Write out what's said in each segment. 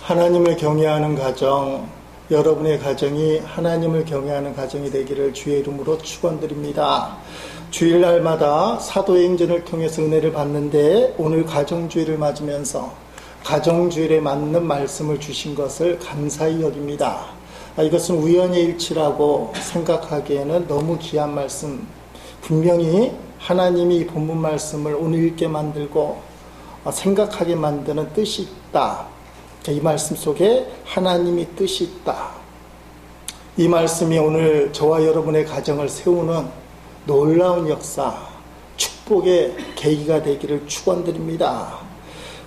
하나님을 경외하는 가정, 여러분의 가정이 하나님을 경외하는 가정이 되기를 주의 이름으로 축원드립니다. 주일날마다 사도행전을 통해서 은혜를 받는데 오늘 가정주일을 맞으면서 가정주일에 맞는 말씀을 주신 것을 감사히 여깁니다. 이것은 우연의 일치라고 생각하기에는 너무 귀한 말씀, 분명히 하나님이 이 본문 말씀을 오늘 읽게 만들고 생각하게 만드는 뜻이 있다. 이 말씀 속에 하나님이 뜻이 있다. 이 말씀이 오늘 저와 여러분의 가정을 세우는 놀라운 역사, 축복의 계기가 되기를 축원드립니다.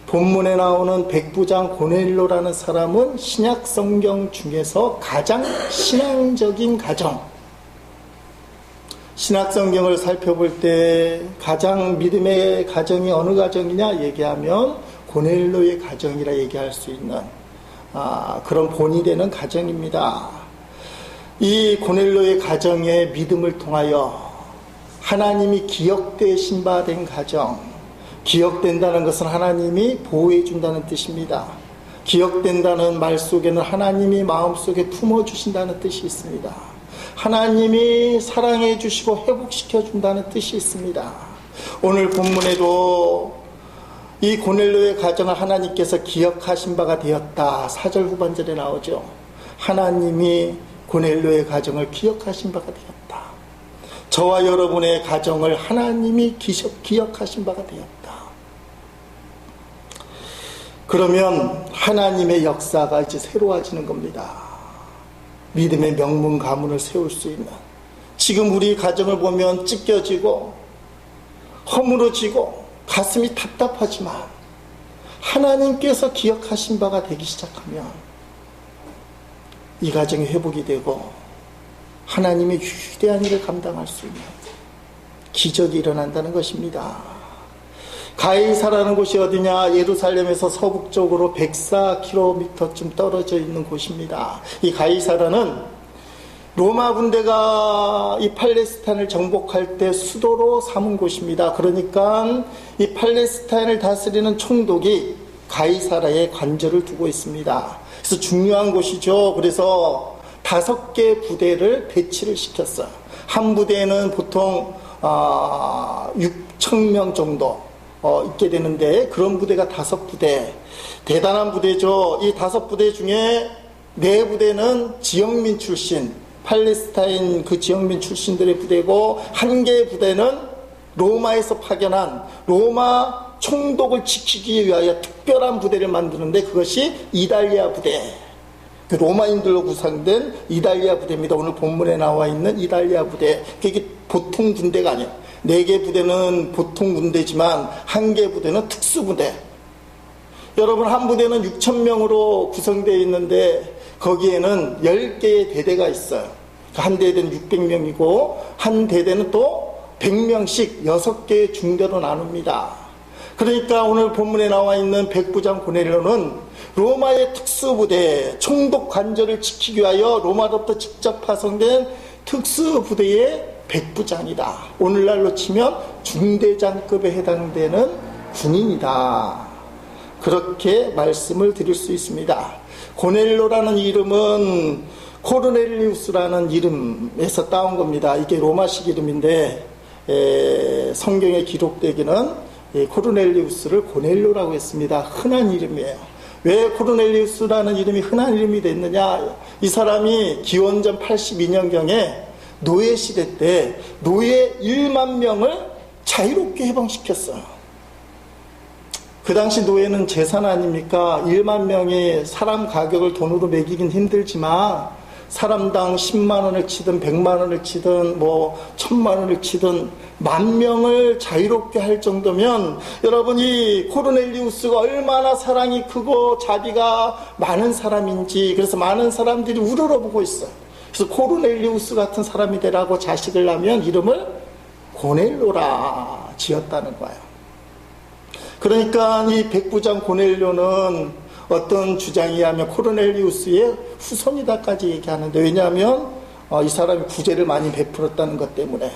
본문에 나오는 백부장 고넬료라는 사람은 신약 성경 중에서 가장 신앙적인 가정, 신약 성경을 살펴볼 때 가장 믿음의 가정이 어느 가정이냐 얘기하면 고넬료의 가정이라 얘기할 수 있는 그런 본이 되는 가정입니다. 이 고넬료의 가정의 믿음을 통하여 하나님이 기억되신 바 된 가정, 기억된다는 것은 하나님이 보호해 준다는 뜻입니다. 기억된다는 말 속에는 하나님이 마음속에 품어주신다는 뜻이 있습니다. 하나님이 사랑해 주시고 회복시켜 준다는 뜻이 있습니다. 오늘 본문에도 이 고넬료의 가정을 하나님께서 기억하신 바가 되었다. 4절 후반절에 나오죠. 하나님이 고넬료의 가정을 기억하신 바가 되었다. 저와 여러분의 가정을 하나님이 기억하신 바가 되었다. 그러면 하나님의 역사가 이제 새로워지는 겁니다. 믿음의 명문 가문을 세울 수 있는, 지금 우리 가정을 보면 찢겨지고 허물어지고 가슴이 답답하지만 하나님께서 기억하신 바가 되기 시작하면 이 가정이 회복이 되고 하나님의 위대한 일을 감당할 수 있는 기적이 일어난다는 것입니다. 가이사라는 곳이 어디냐? 예루살렘에서 서북쪽으로 104km쯤 떨어져 있는 곳입니다. 이 가이사라는 로마 군대가 이 팔레스타인을 정복할 때 수도로 삼은 곳입니다. 그러니까 이 팔레스타인을 다스리는 총독이 가이사라에 관저를 두고 있습니다. 그래서 중요한 곳이죠. 그래서 5개 부대를 배치를 시켰어요. 한 부대에는 보통 6,000명 정도 있게 되는데 그런 부대가 5부대, 대단한 부대죠. 이 5부대 중에 4부대는 지역민 출신, 팔레스타인 그 지역민 출신들의 부대고, 1개의 부대는 로마에서 파견한 로마 총독을 지키기 위하여 특별한 부대를 만드는데 그것이 이달리아 부대, 그 로마인들로 구성된 이달리아 부대입니다. 오늘 본문에 나와 있는 이달리아 부대. 이게 보통 군대가 아니에요. 4개 부대는 보통 군대지만 1개 부대는 특수부대. 여러분, 한 부대는 6,000명으로 구성되어 있는데 거기에는 10개의 대대가 있어요. 한 대대는 600명이고 한 대대는 또 100명씩 6개의 중대로 나눕니다. 그러니까 오늘 본문에 나와 있는 백부장 고넬료는 로마의 특수부대, 총독 관저를 지키기 위하여 로마로부터 직접 파송된 특수부대의 백부장이다. 오늘날로 치면 중대장급에 해당되는 군인이다. 그렇게 말씀을 드릴 수 있습니다. 고넬료라는 이름은 코르넬리우스라는 이름에서 따온 겁니다. 이게 로마식 이름인데 성경에 기록되기는 코르넬리우스를 고넬료라고 했습니다. 흔한 이름이에요. 왜 코르넬리우스라는 이름이 흔한 이름이 됐느냐? 이 사람이 기원전 82년경에 노예 시대 때 노예 1만 명을 자유롭게 해방시켰어요. 그 당시 노예는 재산 아닙니까? 1만 명의 사람 가격을 돈으로 매기긴 힘들지만 사람당 10만 원을 치든 100만 원을 치든 1000만 원을 치든 10,000명을 자유롭게 할 정도면 여러분, 이 코르넬리우스가 얼마나 사랑이 크고 자비가 많은 사람인지, 그래서 많은 사람들이 우러러보고 있어요. 그래서 코르넬리우스 같은 사람이 되라고 자식을 낳으면 이름을 고넬료라 지었다는 거예요. 그러니까 이 백부장 고넬료는 어떤 주장이 하면 코르넬리우스의 후손이다까지 얘기하는데, 왜냐하면 이 사람이 구제를 많이 베풀었다는 것 때문에.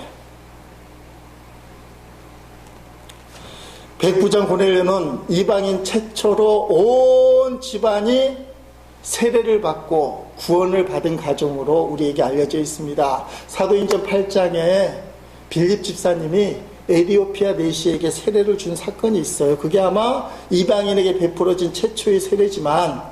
백부장 고넬료는 이방인 최초로 온 집안이 세례를 받고 구원을 받은 가정으로 우리에게 알려져 있습니다. 사도행전 8장에 빌립 집사님이 에디오피아 내시에게 세례를 준 사건이 있어요. 그게 아마 이방인에게 베풀어진 최초의 세례지만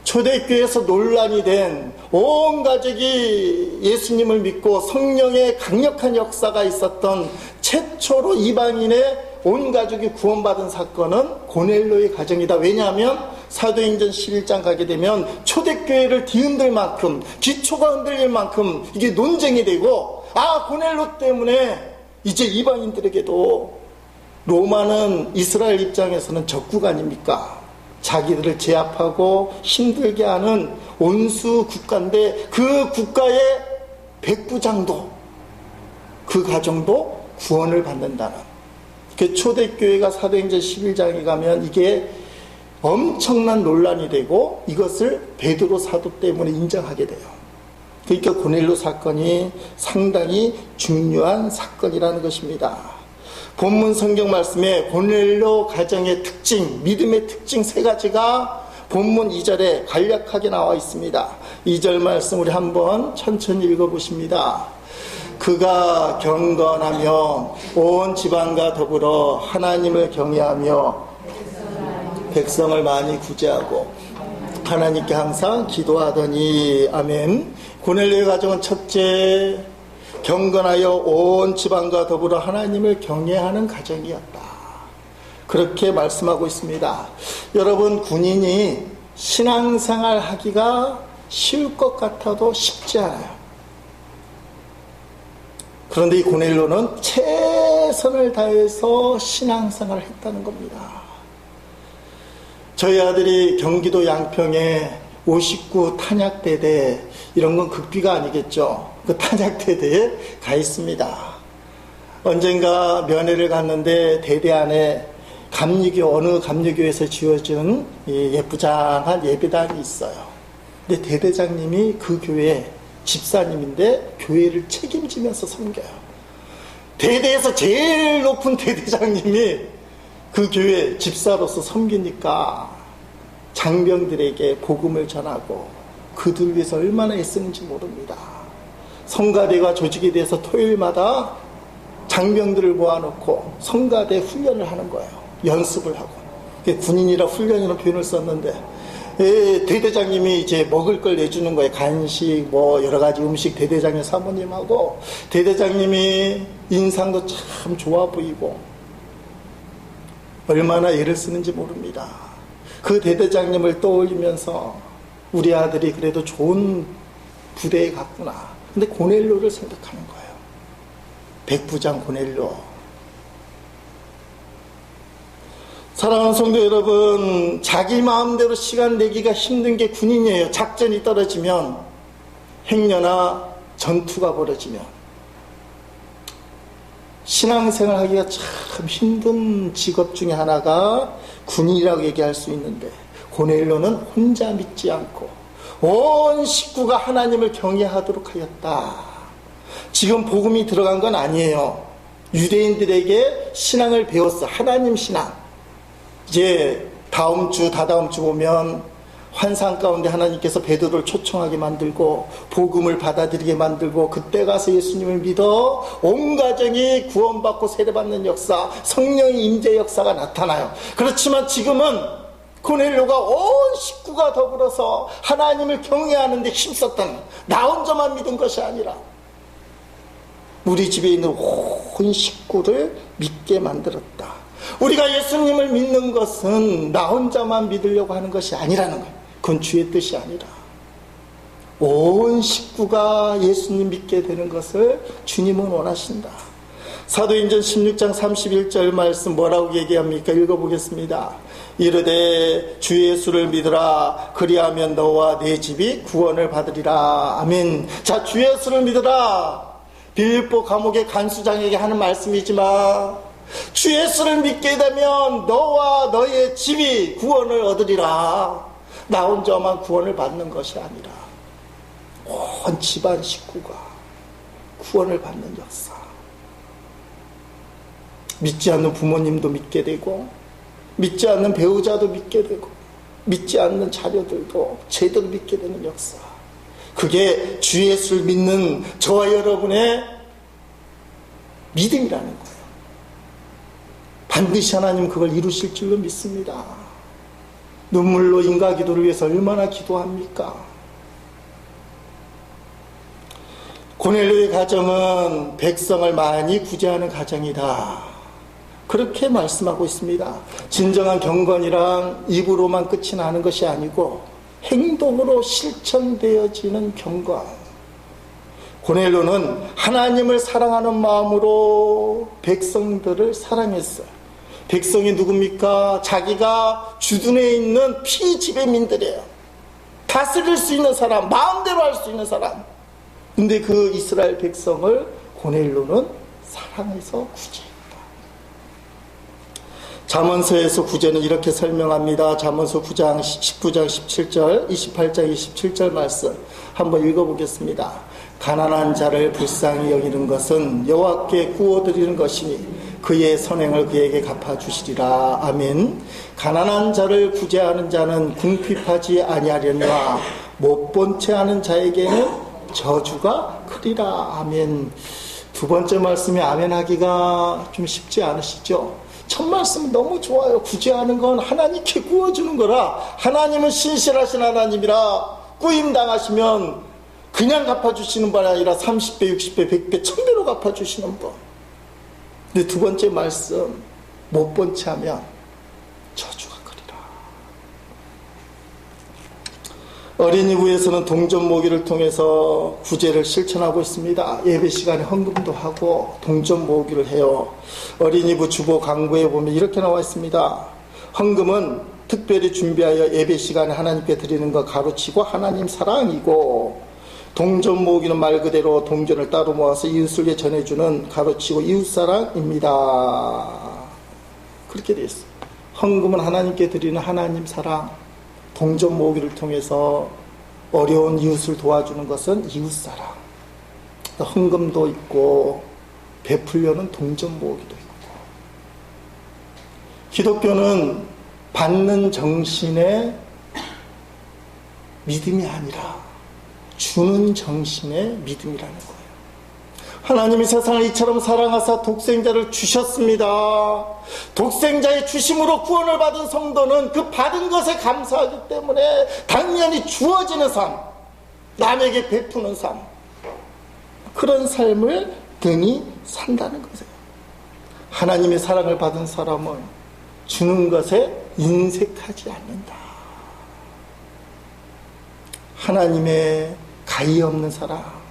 초대교회에서 논란이 된 온 가족이 예수님을 믿고 성령의 강력한 역사가 있었던 최초로 이방인의 온 가족이 구원받은 사건은 고넬료의 가정이다. 왜냐하면 사도행전 11장 가게 되면 초대교회를 뒤흔들 만큼, 기초가 흔들릴 만큼 이게 논쟁이 되고, 고넬료 때문에 이제 이방인들에게도 로마는 이스라엘 입장에서는 적국 아닙니까? 자기들을 제압하고 힘들게 하는 온수 국가인데 그 국가의 백부장도, 그 가정도 구원을 받는다는, 그 초대교회가 사도행전 11장에 가면 이게 엄청난 논란이 되고 이것을 베드로 사도 때문에 인정하게 돼요. 그러니까 고넬료 사건이 상당히 중요한 사건이라는 것입니다. 본문 성경 말씀에 고넬료 가정의 특징, 믿음의 특징 3가지가 본문 2절에 간략하게 나와 있습니다. 2절 말씀 우리 한번 천천히 읽어보십니다. 그가 경건하며 온 지방과 더불어 하나님을 경외하며 백성을 많이 구제하고 하나님께 항상 기도하더니. 아멘. 고넬료의 가정은 첫째, 경건하여 온 지방과 더불어 하나님을 경외하는 가정이었다. 그렇게 말씀하고 있습니다. 여러분, 군인이 신앙생활 하기가 쉬울 것 같아도 쉽지 않아요. 그런데 이 고넬료는 최선을 다해서 신앙생활을 했다는 겁니다. 저희 아들이 경기도 양평에 59 탄약대대, 이런 건 극비가 아니겠죠. 그 탄약대대에 가 있습니다. 언젠가 면회를 갔는데 대대 안에 감리교, 어느 감리교에서 지어준 예쁘장한 예배당이 있어요. 근데 대대장님이 그 교회 집사님인데 교회를 책임지면서 섬겨요. 대대에서 제일 높은 대대장님이 그 교회 집사로서 섬기니까 장병들에게 복음을 전하고 그들 위해서 얼마나 애쓰는지 모릅니다. 성가대가 조직이 돼서 토요일마다 장병들을 모아놓고 성가대 훈련을 하는 거예요. 연습을 하고. 군인이라 훈련이라는 표현을 썼는데, 대대장님이 이제 먹을 걸 내주는 거예요. 간식, 여러 가지 음식 대대장의 사모님하고, 대대장님이 인상도 참 좋아 보이고, 얼마나 애를 쓰는지 모릅니다. 그 대대장님을 떠올리면서 우리 아들이 그래도 좋은 부대에 갔구나. 근데 고넬료를 생각하는 거예요. 백부장 고넬료. 사랑하는 성도 여러분, 자기 마음대로 시간 내기가 힘든 게 군인이에요. 작전이 떨어지면, 행여나 전투가 벌어지면 신앙생활 하기가 참 힘든 직업 중에 하나가 군인이라고 얘기할 수 있는데, 고넬료는 혼자 믿지 않고 온 식구가 하나님을 경외하도록 하였다. 지금 복음이 들어간 건 아니에요. 유대인들에게 신앙을 배웠어. 하나님 신앙. 이제 다음 주, 다다음 주 보면 환상 가운데 하나님께서 베드로를 초청하게 만들고 복음을 받아들이게 만들고 그때 가서 예수님을 믿어 온 가정이 구원받고 세례받는 역사, 성령의 임재 역사가 나타나요. 그렇지만 지금은 고넬료가 온 식구가 더불어서 하나님을 경외하는 데 힘썼다는, 나 혼자만 믿은 것이 아니라 우리 집에 있는 온 식구를 믿게 만들었다. 우리가 예수님을 믿는 것은 나 혼자만 믿으려고 하는 것이 아니라는 거예요. 그건 주의 뜻이 아니라 온 식구가 예수님 믿게 되는 것을 주님은 원하신다. 사도행전 16장 31절 말씀 뭐라고 얘기합니까? 읽어보겠습니다. 이르되 주 예수를 믿으라. 그리하면 너와 네 집이 구원을 받으리라. 아멘. 자, 주 예수를 믿으라. 빌립보 감옥의 간수장에게 하는 말씀이지만 주 예수를 믿게 되면 너와 너의 집이 구원을 얻으리라. 나 혼자만 구원을 받는 것이 아니라 온 집안 식구가 구원을 받는 역사. 믿지 않는 부모님도 믿게 되고 믿지 않는 배우자도 믿게 되고 믿지 않는 자녀들도 제대로 믿게 되는 역사. 그게 주 예수를 믿는 저와 여러분의 믿음이라는 거예요. 반드시 하나님 그걸 이루실 줄로 믿습니다. 눈물로 인과 기도를 위해서 얼마나 기도합니까? 고넬료의 가정은 백성을 많이 구제하는 가정이다. 그렇게 말씀하고 있습니다. 진정한 경건이란 입으로만 끝이 나는 것이 아니고 행동으로 실천되어지는 경건. 고넬료는 하나님을 사랑하는 마음으로 백성들을 사랑했어요. 백성이 누굽니까? 자기가 주둔해 있는 피지배민들이에요. 다스릴 수 있는 사람, 마음대로 할 수 있는 사람. 근데 그 이스라엘 백성을 고넬료는 사랑해서 구제했다. 잠언서에서 구제는 이렇게 설명합니다. 잠언서 9장 19장 17절 28장 27절 말씀 한번 읽어보겠습니다. 가난한 자를 불쌍히 여기는 것은 여호와께 구워드리는 것이니 그의 선행을 그에게 갚아주시리라. 아멘. 가난한 자를 구제하는 자는 궁핍하지 아니하려니와 못 본 채 하는 자에게는 저주가 크리라. 아멘. 두 번째 말씀에 아멘 하기가 좀 쉽지 않으시죠? 첫 말씀은 너무 좋아요. 구제하는 건 하나님께 구워주는 거라. 하나님은 신실하신 하나님이라 꾸임당하시면 그냥 갚아주시는 분이 아니라 30배, 60배, 100배, 1000배로 갚아주시는 분. 근데 두 번째 말씀, 못 본 채 하면 저주가 크리라. 어린이부에서는 동전 모기를 통해서 구제를 실천하고 있습니다. 예배 시간에 헌금도 하고 동전 모기를 해요. 어린이부 주보 광고에 보면 이렇게 나와 있습니다. 헌금은 특별히 준비하여 예배 시간에 하나님께 드리는 것 가로치고 하나님 사랑이고, 동전 모으기는 말 그대로 동전을 따로 모아서 이웃에게 전해주는 가로치고 이웃사랑입니다. 그렇게 되어 있어요. 헌금은 하나님께 드리는 하나님 사랑, 동전 모으기를 통해서 어려운 이웃을 도와주는 것은 이웃사랑. 헌금도 있고 베풀려는 동전 모으기도 있고. 기독교는 받는 정신의 믿음이 아니라 주는 정신의 믿음이라는 거예요. 하나님이 세상을 이처럼 사랑하사 독생자를 주셨습니다. 독생자의 주심으로 구원을 받은 성도는 그 받은 것에 감사하기 때문에 당연히 주어지는 삶, 남에게 베푸는 삶, 그런 삶을 능히 산다는 거예요. 하나님의 사랑을 받은 사람은 주는 것에 인색하지 않는다. 하나님의 가히 없는 사랑,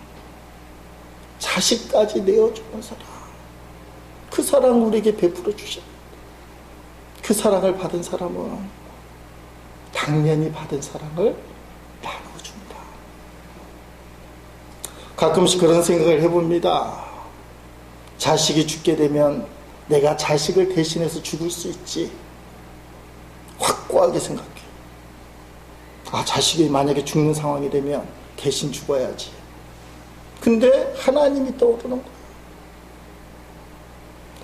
자식까지 내어주는 사랑, 그 사랑 우리에게 베풀어 주셔. 그 사랑을 받은 사람은 당연히 받은 사랑을 나눠줍니다. 가끔씩 그런 생각을 해봅니다. 자식이 죽게 되면 내가 자식을 대신해서 죽을 수 있지. 확고하게 생각해. 자식이 만약에 죽는 상황이 되면 대신 죽어야지. 근데 하나님이 떠오르는 거예요.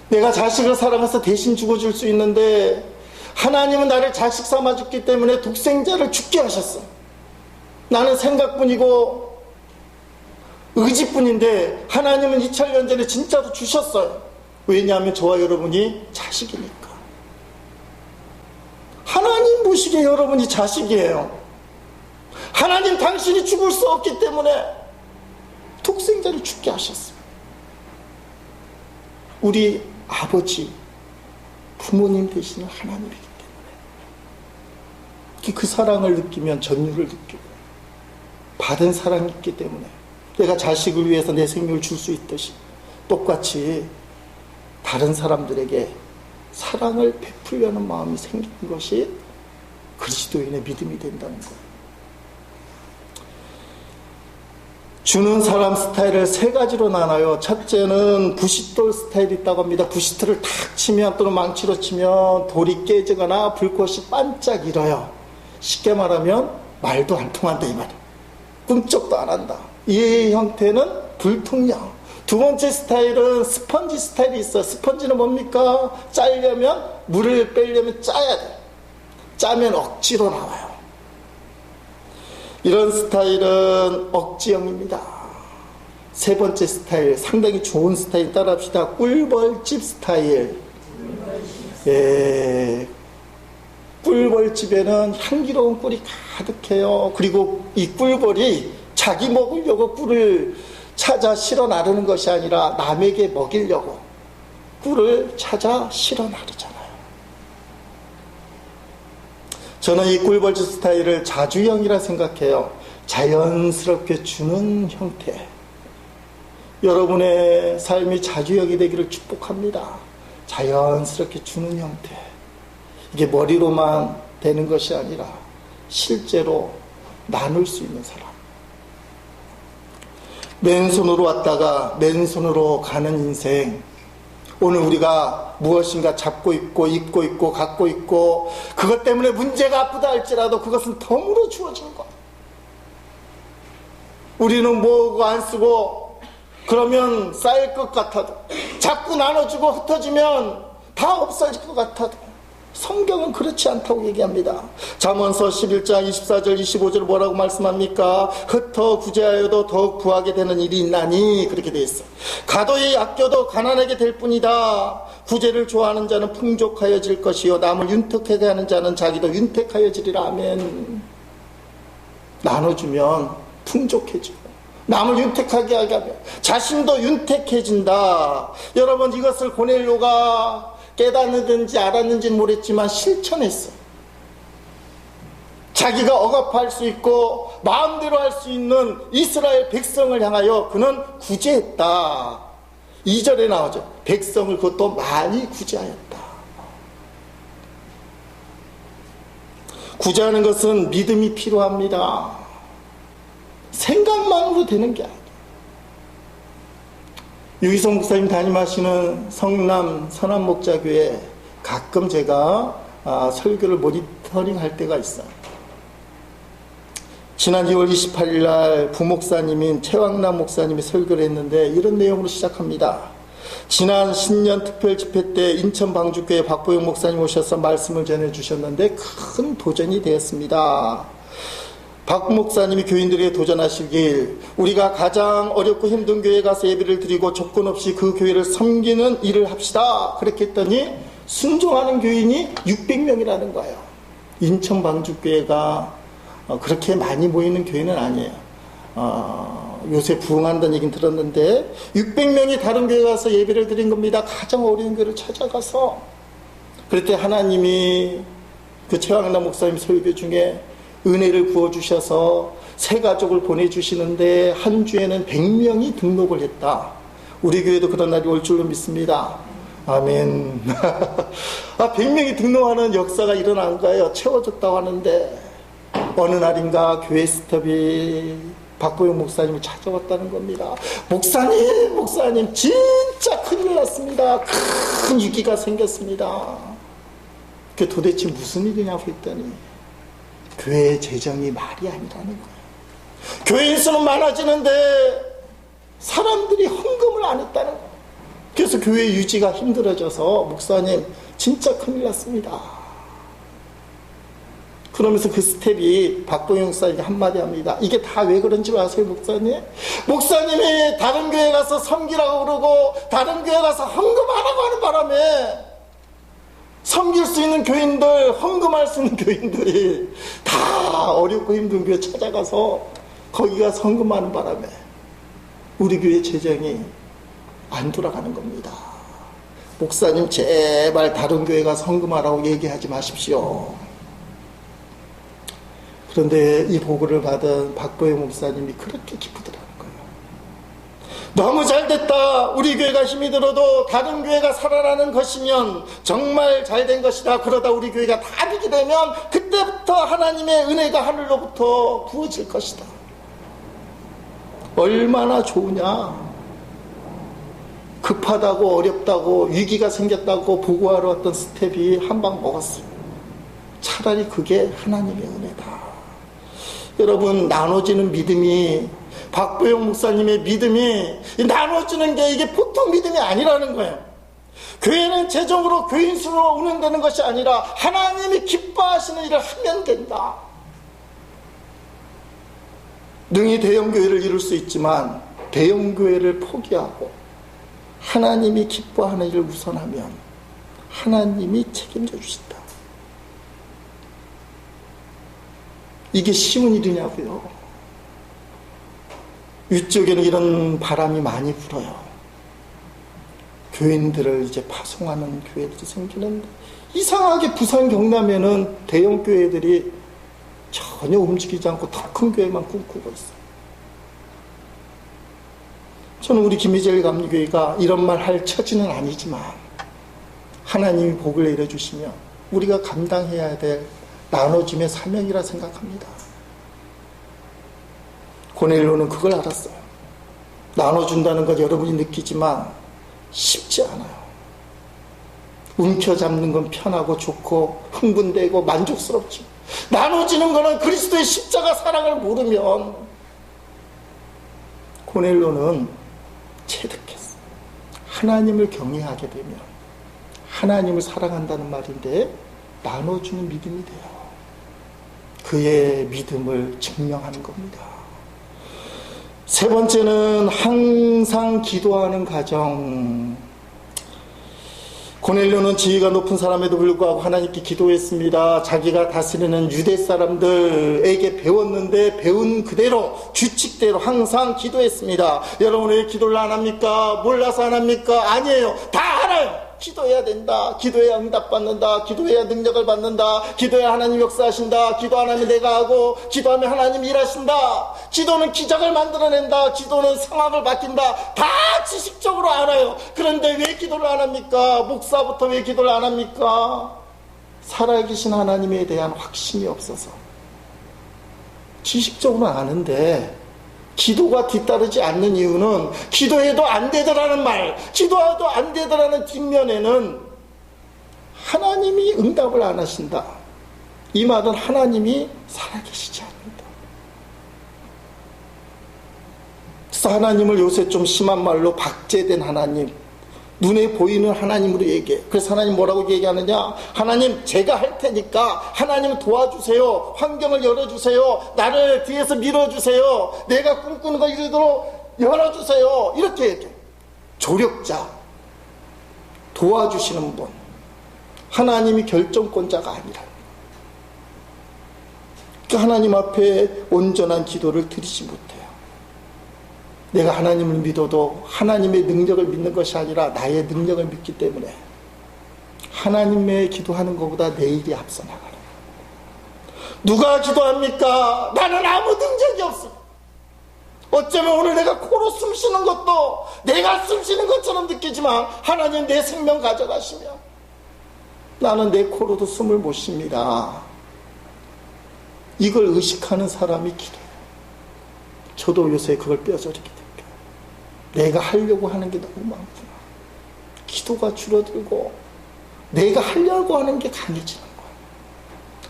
내가 자식을 사랑해서 대신 죽어줄 수 있는데 하나님은 나를 자식 삼아줬기 때문에 독생자를 죽게 하셨어. 나는 생각뿐이고 의지뿐인데 하나님은 2000년 전에 진짜로 주셨어요. 왜냐하면 저와 여러분이 자식이니까. 하나님 보시기에 여러분이 자식이에요. 하나님 당신이 죽을 수 없기 때문에 독생자를 죽게 하셨어요. 우리 아버지, 부모님 되시는 하나님이기 때문에 그 사랑을 느끼면 전율을 느끼고, 받은 사랑이 있기 때문에 내가 자식을 위해서 내 생명을 줄 수 있듯이 똑같이 다른 사람들에게 사랑을 베풀려는 마음이 생기는 것이 그리스도인의 믿음이 된다는 거예요. 주는 사람 스타일을 세 가지로 나눠요. 첫째는 부싯돌 스타일이 있다고 합니다. 부싯돌을 탁 치면 또는 망치로 치면 돌이 깨지거나 불꽃이 반짝 일어요. 쉽게 말하면 말도 안 통한다 이 말이에요. 꿈쩍도 안 한다. 이 형태는 불통령. 두 번째 스타일은 스펀지 스타일이 있어요. 스펀지는 뭡니까? 짜려면, 물을 빼려면 짜야 돼. 짜면 억지로 나와요. 이런 스타일은 억지형입니다. 세 번째 스타일, 상당히 좋은 스타일 따라합시다. 꿀벌집 스타일. 예, 꿀벌집에는 향기로운 꿀이 가득해요. 그리고 이 꿀벌이 자기 먹으려고 꿀을 찾아 실어 나르는 것이 아니라 남에게 먹이려고 꿀을 찾아 실어 나르잖아요. 저는 이 꿀벌집 스타일을 자주형이라 생각해요. 자연스럽게 주는 형태. 여러분의 삶이 자주형이 되기를 축복합니다. 자연스럽게 주는 형태. 이게 머리로만 되는 것이 아니라 실제로 나눌 수 있는 사람. 맨손으로 왔다가 맨손으로 가는 인생. 오늘 우리가 무엇인가 잡고 있고 입고 있고 갖고 있고 그것 때문에 문제가 아프다 할지라도 그것은 덤으로 주어진 것. 우리는 뭐고 안 쓰고 그러면 쌓일 것 같아도 자꾸 나눠주고 흩어지면 다 없어질 것 같아도 성경은 그렇지 않다고 얘기합니다. 잠언서 11장 24절 25절 뭐라고 말씀합니까? 흩어 구제하여도 더욱 부하게 되는 일이 있나니 그렇게 돼 있어. 가도히 아껴도 가난하게 될 뿐이다. 구제를 좋아하는 자는 풍족하여질 것이요 남을 윤택하게 하는 자는 자기도 윤택하여지리라. 아멘. 나눠주면 풍족해지고 남을 윤택하게 하게 하면 자신도 윤택해진다. 여러분 이것을 고넬료가 깨닫는지 알았는지는 모르겠지만 실천했어요. 자기가 억압할 수 있고 마음대로 할 수 있는 이스라엘 백성을 향하여 그는 구제했다. 2절에 나오죠. 백성을 그것도 많이 구제하였다. 구제하는 것은 믿음이 필요합니다. 생각만으로 되는 게 아니에요. 유희성 목사님 담임하시는 성남 선한목자교회 가끔 제가 설교를 모니터링 할 때가 있어요. 지난 2월 28일 날 부목사님인 최왕남 목사님이 설교를 했는데 이런 내용으로 시작합니다. 지난 신년 특별 집회 때 인천 방주교회 박보영 목사님 오셔서 말씀을 전해주셨는데 큰 도전이 되었습니다. 박 목사님이 교인들에게 도전하시길 우리가 가장 어렵고 힘든 교회에 가서 예배를 드리고 조건 없이 그 교회를 섬기는 일을 합시다. 그렇게 했더니 순종하는 교인이 600명이라는 거예요. 인천 방주교회가 그렇게 많이 모이는 교회는 아니에요. 요새 부흥한다는 얘기는 들었는데 600명이 다른 교회에 가서 예배를 드린 겁니다. 가장 어려운 교회를 찾아가서. 그럴 때 하나님이 그 최왕남 목사님 설교 중에 은혜를 부어주셔서 새 가족을 보내주시는데 한 주에는 100명이 등록을 했다. 우리 교회도 그런 날이 올 줄로 믿습니다. 아멘. 100명이 등록하는 역사가 일어난 거예요. 채워졌다고 하는데 어느 날인가 교회 스텝이 박보영 목사님을 찾아왔다는 겁니다. 목사님 진짜 큰일 났습니다. 큰 위기가 생겼습니다. 그게 도대체 무슨 일이냐고 했더니 교회의 재정이 말이 아니라는 거예요. 교인 수는 많아지는데 사람들이 헌금을 안 했다는 거예요. 그래서 교회 유지가 힘들어져서 목사님 진짜 큰일 났습니다. 그러면서 그 스텝이 박보영 목사님이 한마디 합니다. 이게 다 왜 그런지 아세요, 목사님? 목사님이 다른 교회 가서 섬기라고 그러고 다른 교회 가서 헌금하라고 하는 바람에 섬길 수 있는 교인들, 헌금할 수 있는 교인들이 다 어렵고 힘든 교회 찾아가서 거기 가서 헌금하는 바람에 우리 교회 재정이 안 돌아가는 겁니다. 목사님 제발 다른 교회 가서 헌금하라고 얘기하지 마십시오. 그런데 이 보고를 받은 박보영 목사님이 그렇게 기쁘더라고요. 너무 잘됐다. 우리 교회가 힘이 들어도 다른 교회가 살아나는 것이면 정말 잘된 것이다. 그러다 우리 교회가 다 비게 되면 그때부터 하나님의 은혜가 하늘로부터 부어질 것이다. 얼마나 좋으냐. 급하다고 어렵다고 위기가 생겼다고 보고하러 왔던 스텝이 한 방 먹었어요. 차라리 그게 하나님의 은혜다. 여러분, 나눠지는 믿음이, 박보영 목사님의 믿음이 나눠주는 게 이게 보통 믿음이 아니라는 거예요. 교회는 재정으로 교인 수로 운영되는 것이 아니라 하나님이 기뻐하시는 일을 하면 된다. 능히 대형교회를 이룰 수 있지만 대형교회를 포기하고 하나님이 기뻐하는 일을 우선하면 하나님이 책임져 주신다. 이게 쉬운 일이냐고요. 위쪽에는 이런 바람이 많이 불어요. 교인들을 이제 파송하는 교회들이 생기는데 이상하게 부산 경남에는 대형 교회들이 전혀 움직이지 않고 더 큰 교회만 꿈꾸고 있어요. 저는 우리 김희재 감리교회가 이런 말 할 처지는 아니지만 하나님이 복을 내려주시면 우리가 감당해야 될 나눠줌의 사명이라 생각합니다. 고넬료는 그걸 알았어요. 나눠준다는 것 여러분이 느끼지만 쉽지 않아요. 움켜잡는 건 편하고 좋고 흥분되고 만족스럽지. 나눠지는 거는 그리스도의 십자가 사랑을 모르면 고넬료는 체득했어. 하나님을 경외하게 되면 하나님을 사랑한다는 말인데 나눠주는 믿음이 돼요. 그의 믿음을 증명하는 겁니다. 세 번째는 항상 기도하는 가정. 고넬료는 지위가 높은 사람에도 불구하고 하나님께 기도했습니다. 자기가 다스리는 유대 사람들에게 배웠는데 배운 그대로 규칙대로 항상 기도했습니다. 여러분 왜 기도를 안 합니까? 몰라서 안 합니까? 아니에요. 다 알아요. 기도해야 된다. 기도해야 응답받는다. 기도해야 능력을 받는다. 기도해야 하나님 역사하신다. 기도 안 하면 내가 하고 기도하면 하나님 일하신다. 기도는 기적을 만들어낸다. 기도는 상황을 바뀐다. 다 지식적으로 알아요. 그런데 왜 기도를 안 합니까? 목사부터 왜 기도를 안 합니까? 살아계신 하나님에 대한 확신이 없어서. 지식적으로 아는데 기도가 뒤따르지 않는 이유는 기도해도 안 되더라는 말, 기도해도 안 되더라는 뒷면에는 하나님이 응답을 안 하신다. 이 말은 하나님이 살아계시지 않는다. 그래서 하나님을 요새 좀 심한 말로 박제된 하나님, 눈에 보이는 하나님으로 얘기해. 그래서 하나님 뭐라고 얘기하느냐? 하나님 제가 할 테니까 하나님 도와주세요. 환경을 열어주세요. 나를 뒤에서 밀어주세요. 내가 꿈꾸는 거 이루도록 열어주세요. 이렇게 얘기해. 조력자, 도와주시는 분, 하나님이 결정권자가 아니라. 그러니까 하나님 앞에 온전한 기도를 드리지 못해요. 내가 하나님을 믿어도 하나님의 능력을 믿는 것이 아니라 나의 능력을 믿기 때문에 하나님의 기도하는 것보다 내 일이 앞서 나가는 거예요. 누가 기도합니까? 나는 아무 능력이 없어. 어쩌면 오늘 내가 코로 숨 쉬는 것도 내가 숨 쉬는 것처럼 느끼지만 하나님 내 생명 가져가시면 나는 내 코로도 숨을 못 쉽니다. 이걸 의식하는 사람이 기도해요. 저도 요새 그걸 뼈저리게 느껴요. 내가 하려고 하는 게 너무 많구나. 기도가 줄어들고 내가 하려고 하는 게 강해지는 거야.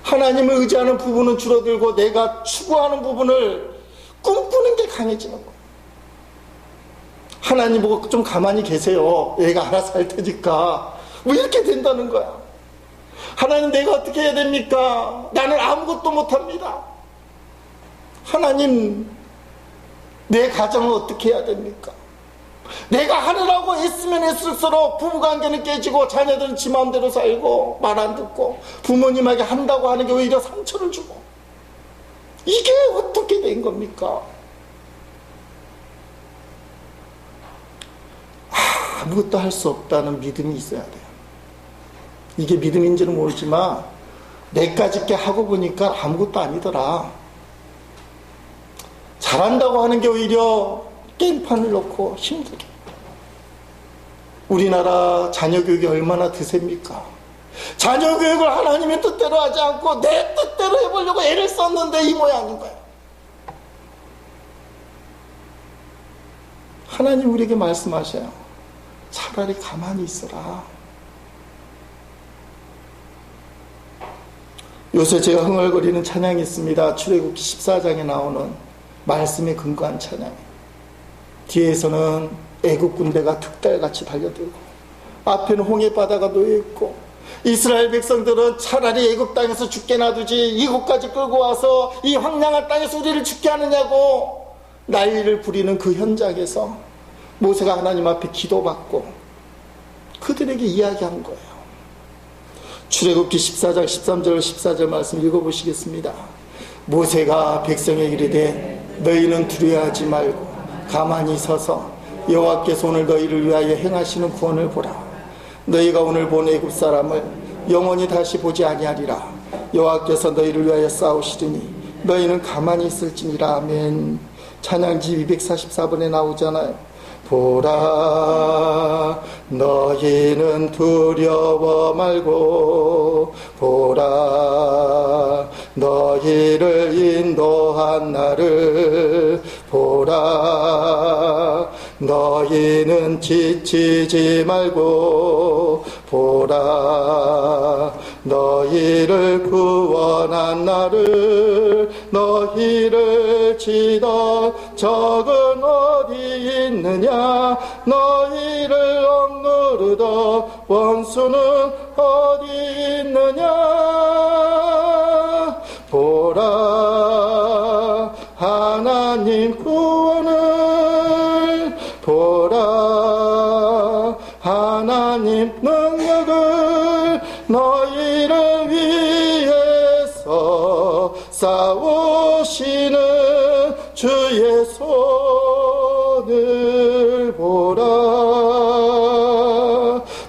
하나님을 의지하는 부분은 줄어들고 내가 추구하는 부분을 꿈꾸는 게 강해지는 거야. 하나님 보고 좀 가만히 계세요. 얘가 알아서 할 테니까. 왜 이렇게 된다는 거야? 하나님 내가 어떻게 해야 됩니까? 나는 아무것도 못합니다. 하나님 내 가정을 어떻게 해야 됩니까? 내가 하느라고 애쓰면 애쓸수록 부부관계는 깨지고 자녀들은 지 마음대로 살고 말 안 듣고 부모님에게 한다고 하는 게 오히려 상처를 주고 이게 어떻게 된 겁니까? 아무것도 할 수 없다는 믿음이 있어야 돼요. 이게 믿음인지는 모르지만 내까지 게 하고 보니까 아무것도 아니더라. 잘한다고 하는 게 오히려 게임판을 놓고 힘들게. 우리나라 자녀교육이 얼마나 드셉니까? 자녀교육을 하나님의 뜻대로 하지 않고 내 뜻대로 해보려고 애를 썼는데 이 모양인 거야. 하나님 우리에게 말씀하셔요. 차라리 가만히 있어라. 요새 제가 흥얼거리는 찬양이 있습니다. 출애굽기 14장에 나오는 말씀에 근거한 찬양. 뒤에서는 애국 군대가 득달같이 달려들고 앞에는 홍해 바다가 놓여있고, 이스라엘 백성들은 차라리 애굽 땅에서 죽게 놔두지 이곳까지 끌고 와서 이 황량한 땅에서 우리를 죽게 하느냐고 난리를 부리는 그 현장에서 모세가 하나님 앞에 기도받고 그들에게 이야기한 거예요. 출애굽기 14장 13절 14절 말씀 읽어보시겠습니다. 모세가 백성에게 이르되 너희는 두려워하지 말고 가만히 서서 여호와께서 오늘 너희를 위하여 행하시는 구원을 보라. 너희가 오늘 본 애굽 사람을 영원히 다시 보지 아니하리라. 여호와께서 너희를 위하여 싸우시리니 너희는 가만히 있을지니라. 아멘. 찬양지 244번에 나오잖아요. 보라 너희는 두려워 말고 보라 너희를 인도한 나를 보라 너희는 지치지 말고 보라 너희를 구원한 나를 너희를 치던 적은 어디 있느냐 너희를 억누르던 원수는 어디 있느냐 보라 하나님 구원을 보라 하나님 능력을 너희를 위해서 싸우시는 주의 손을 보라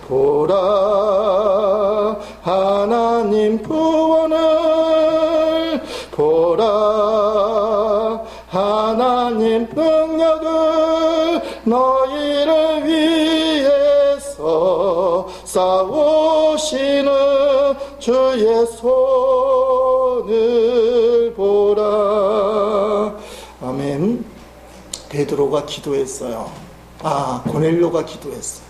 보라 하나님 구원을 보라 하나님 능력을 너희를 위해서 싸우시는 주의 손을 보라. 아멘. 베드로가 기도했어요. 고넬료가 기도했어요.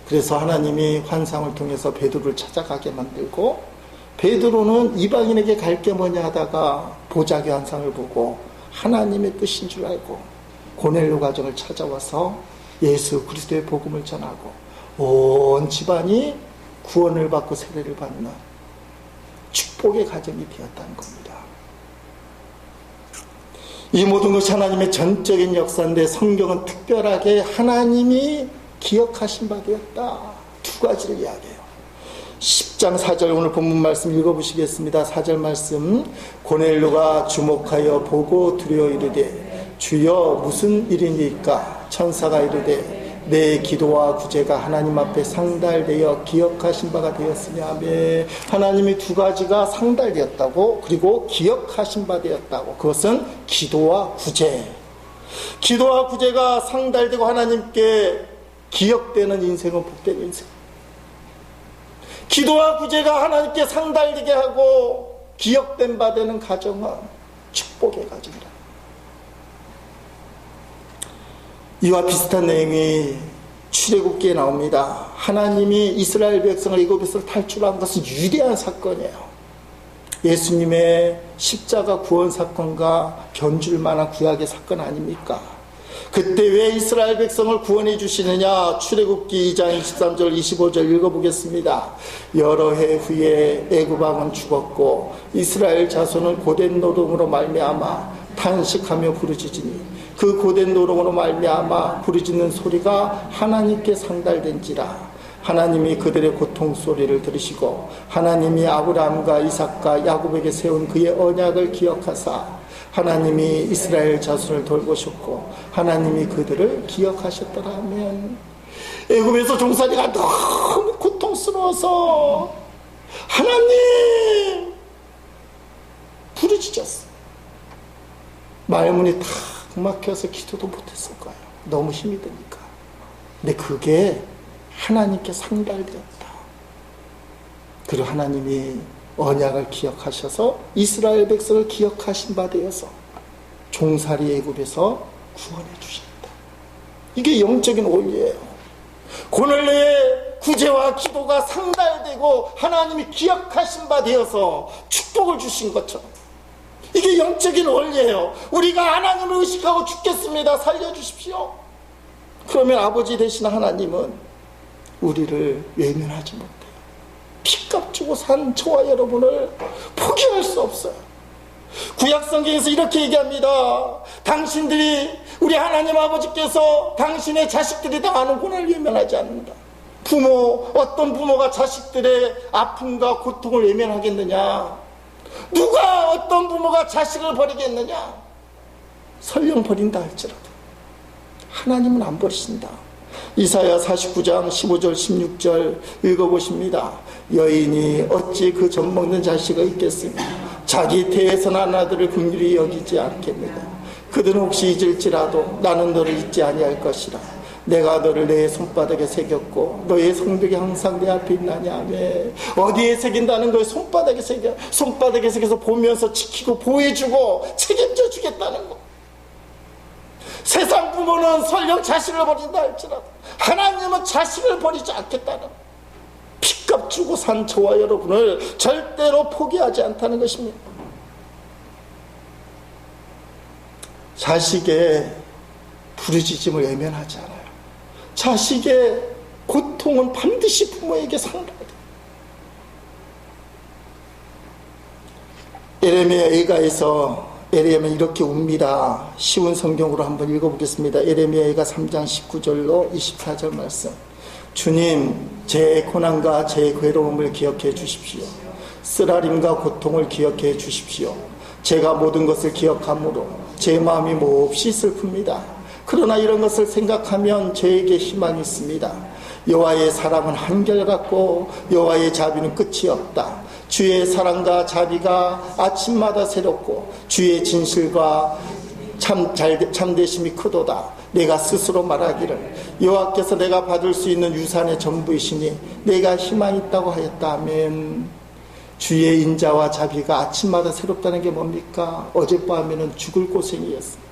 그래서 하나님이 환상을 통해서 베드로를 찾아가게 만들고, 베드로는 이방인에게 갈 게 뭐냐 하다가 보자기 환상을 보고 하나님의 뜻인 줄 알고 고넬료 가정을 찾아와서 예수 그리스도의 복음을 전하고 온 집안이 구원을 받고 세례를 받는 축복의 가정이 되었다는 겁니다. 이 모든 것이 하나님의 전적인 역사인데 성경은 특별하게 하나님이 기억하신 바 되었다. 두 가지를 이야기해요. 10장 4절 오늘 본문 말씀 읽어보시겠습니다. 4절 말씀. 고넬료가 주목하여 보고 두려워 이르되 주여 무슨 일이니까? 천사가 이르되 내 기도와 구제가 하나님 앞에 상달되어 기억하신 바가 되었으며. 아멘. 하나님이 두 가지가 상달되었다고, 그리고 기억하신 바 되었다고. 그것은 기도와 구제. 기도와 구제가 상달되고 하나님께 기억되는 인생은 복된 인생. 기도와 구제가 하나님께 상달되게 하고 기억된 바 되는 가정은 축복의 가정이다. 이와 비슷한 내용이 출애굽기에 나옵니다. 하나님이 이스라엘 백성을 애굽에서 탈출한 것은 위대한 사건이에요. 예수님의 십자가 구원 사건과 견줄 만한 구약의 사건 아닙니까? 그때 왜 이스라엘 백성을 구원해 주시느냐? 출애굽기 2장 23절 25절 읽어보겠습니다. 여러 해 후에 애굽 왕은 죽었고 이스라엘 자손은 고된 노동으로 말미암아 탄식하며 부르짖으니 그 고된 노동으로 말미암아 부르짖는 소리가 하나님께 상달된지라. 하나님이 그들의 고통 소리를 들으시고 하나님이 아브라함과 이삭과 야곱에게 세운 그의 언약을 기억하사 하나님이 이스라엘 자손을 돌보셨고 하나님이 그들을 기억하셨더라 하면, 애굽에서 종살이가 너무 고통스러워서 하나님 부르짖었어. 말문이 탁 막혀서 기도도 못했을 거예요. 너무 힘이 드니까. 근데 그게 하나님께 상달되었다. 그리고 하나님이 언약을 기억하셔서 이스라엘 백성을 기억하신 바 되어서 종살이 애굽에서 구원해 주셨다. 이게 영적인 원리예요. 고넬료의 구제와 기도가 상달되고 하나님이 기억하신 바 되어서 축복을 주신 것처럼 이게 영적인 원리예요. 우리가 하나님을 의식하고 죽겠습니다. 살려주십시오. 그러면 아버지 되신 하나님은 우리를 외면하지 못해요. 피값 주고 산 저와 여러분을 포기할 수 없어요. 구약성경에서 이렇게 얘기합니다. 당신들이, 우리 하나님 아버지께서 당신의 자식들이 당하는 고난을 외면하지 않는다. 어떤 부모가 자식들의 아픔과 고통을 외면하겠느냐? 누가, 어떤 부모가 자식을 버리겠느냐? 설령 버린다 할지라도 하나님은 안 버리신다. 이사야 49장 15절 16절 읽어보십니다. 여인이 어찌 그 젖먹는 자식이 있겠으며 자기 태에서 난 아들을 긍휼히 여기지 않겠느냐. 그들은 혹시 잊을지라도 나는 너를 잊지 아니할 것이라. 내가 너를 내 손바닥에 새겼고 너의 성벽이 항상 내 앞에 있나냐. 왜? 어디에 새긴다는 거예요? 손바닥에 새겨. 손바닥에 새겨서 보면서 지키고 보호해주고 책임져 주겠다는 거. 세상 부모는 설령 자식을 버린다 할지라도 하나님은 자식을 버리지 않겠다는, 피값 주고 산 저와 여러분을 절대로 포기하지 않다는 것입니다. 자식의 부르짖음을 외면하지 않아요. 자식의 고통은 반드시 부모에게 상달해요. 에레미야 애가에서 에레미야는 이렇게 웁니다. 쉬운 성경으로 한번 읽어보겠습니다. 에레미야 애가 3장 19절로 24절 말씀. 주님, 제 고난과 제 괴로움을 기억해 주십시오. 쓰라림과 고통을 기억해 주십시오. 제가 모든 것을 기억하므로 제 마음이 몹시 슬픕니다. 그러나 이런 것을 생각하면 저에게 희망이 있습니다. 여호와의 사랑은 한결같고 여호와의 자비는 끝이 없다. 주의 사랑과 자비가 아침마다 새롭고 주의 진실과 참되심이 크도다. 내가 스스로 말하기를 여호와께서 내가 받을 수 있는 유산의 전부이시니 내가 희망이 있다고 하였다면, 주의 인자와 자비가 아침마다 새롭다는 게 뭡니까? 어젯밤에는 죽을 고생이었어요.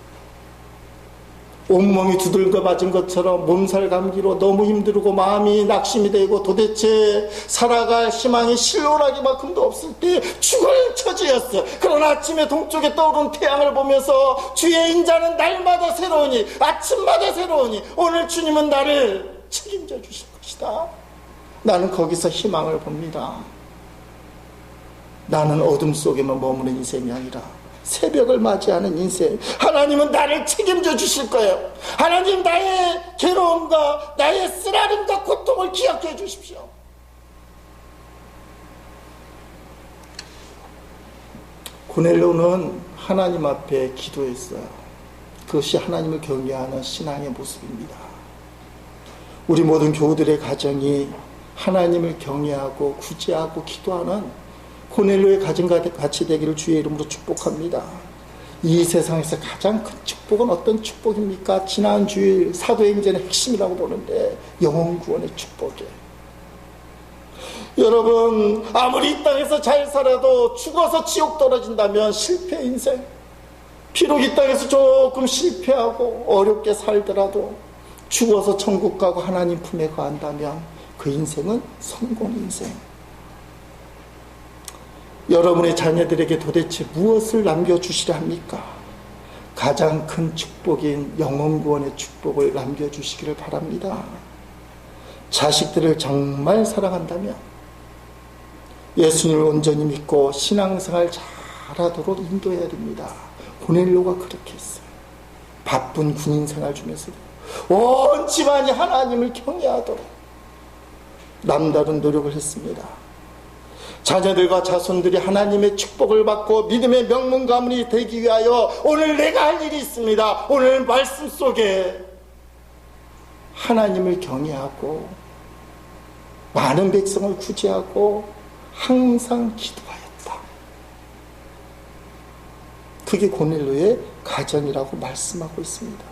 온몸이 두들겨 맞은 것처럼 몸살 감기로 너무 힘들고 마음이 낙심이 되고 도대체 살아갈 희망이 실로라기만큼도 없을 때 죽을 처지였어. 그러나 아침에 동쪽에 떠오른 태양을 보면서 주의 인자는 날마다 새로우니, 아침마다 새로우니 오늘 주님은 나를 책임져 주실 것이다. 나는 거기서 희망을 봅니다. 나는 어둠 속에만 머무는 인생이 아니라 새벽을 맞이하는 인생. 하나님은 나를 책임져 주실 거예요. 하나님, 나의 괴로움과 나의 쓰라림과 고통을 기억해 주십시오. 고넬료는 하나님 앞에 기도했어요. 그것이 하나님을 경외하는 신앙의 모습입니다. 우리 모든 교우들의 가정이 하나님을 경외하고 구제하고 기도하는 고넬료의 가정같이 되기를 주의 이름으로 축복합니다. 이 세상에서 가장 큰 축복은 어떤 축복입니까? 지난 주일 사도행전의 핵심이라고 보는데 영혼구원의 축복이에요. 여러분, 아무리 이 땅에서 잘 살아도 죽어서 지옥 떨어진다면 실패 인생. 비록 이 땅에서 조금 실패하고 어렵게 살더라도 죽어서 천국 가고 하나님 품에 거한다면 그 인생은 성공 인생. 여러분의 자녀들에게 도대체 무엇을 남겨주시려 합니까? 가장 큰 축복인 영혼구원의 축복을 남겨주시기를 바랍니다. 자식들을 정말 사랑한다면 예수님을 온전히 믿고 신앙생활 잘하도록 인도해야 됩니다. 고넬료가 그렇게 했어요. 바쁜 군인생활 중에서도 온 집안이 하나님을 경외하도록 남다른 노력을 했습니다. 자녀들과 자손들이 하나님의 축복을 받고 믿음의 명문 가문이 되기 위하여 오늘 내가 할 일이 있습니다. 오늘 말씀 속에 하나님을 경외하고 많은 백성을 구제하고 항상 기도하였다. 그게 고넬료의 가정이라고 말씀하고 있습니다.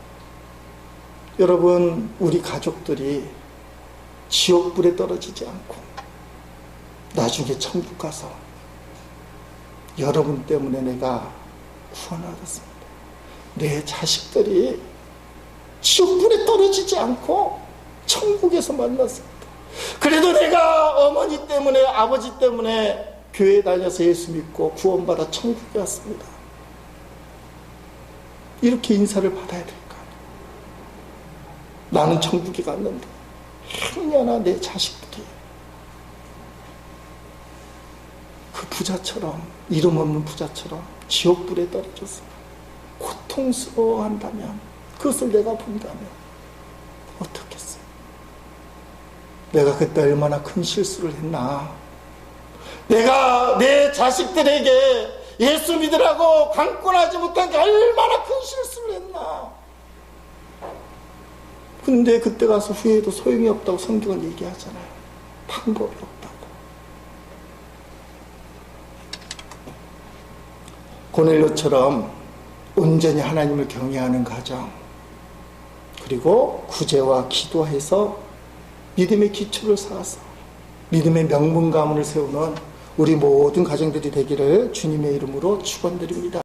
여러분, 우리 가족들이 지옥불에 떨어지지 않고 나중에 천국 가서 여러분 때문에 내가 구원받았습니다. 내 자식들이 지옥불에 떨어지지 않고 천국에서 만났습니다. 그래도 내가 어머니 때문에 아버지 때문에 교회 다녀서 예수 믿고 구원받아 천국에 왔습니다. 이렇게 인사를 받아야 될까? 나는 천국에 갔는데 행여나 내 자식들이 그 부자처럼, 이름 없는 부자처럼 지옥불에 떨어져서 고통스러워한다면, 그것을 내가 본다면 어떻겠어요? 내가 그때 얼마나 큰 실수를 했나. 내가 내 자식들에게 예수 믿으라고 강권하지 못한 게 얼마나 큰 실수를 했나. 근데 그때 가서 후회해도 소용이 없다고 성경은 얘기하잖아요. 방법이 없다고. 고넬료처럼 온전히 하나님을 경외하는 가정, 그리고 구제와 기도해서 믿음의 기초를 쌓아서 믿음의 명문 가문을 세우는 우리 모든 가정들이 되기를 주님의 이름으로 축원드립니다.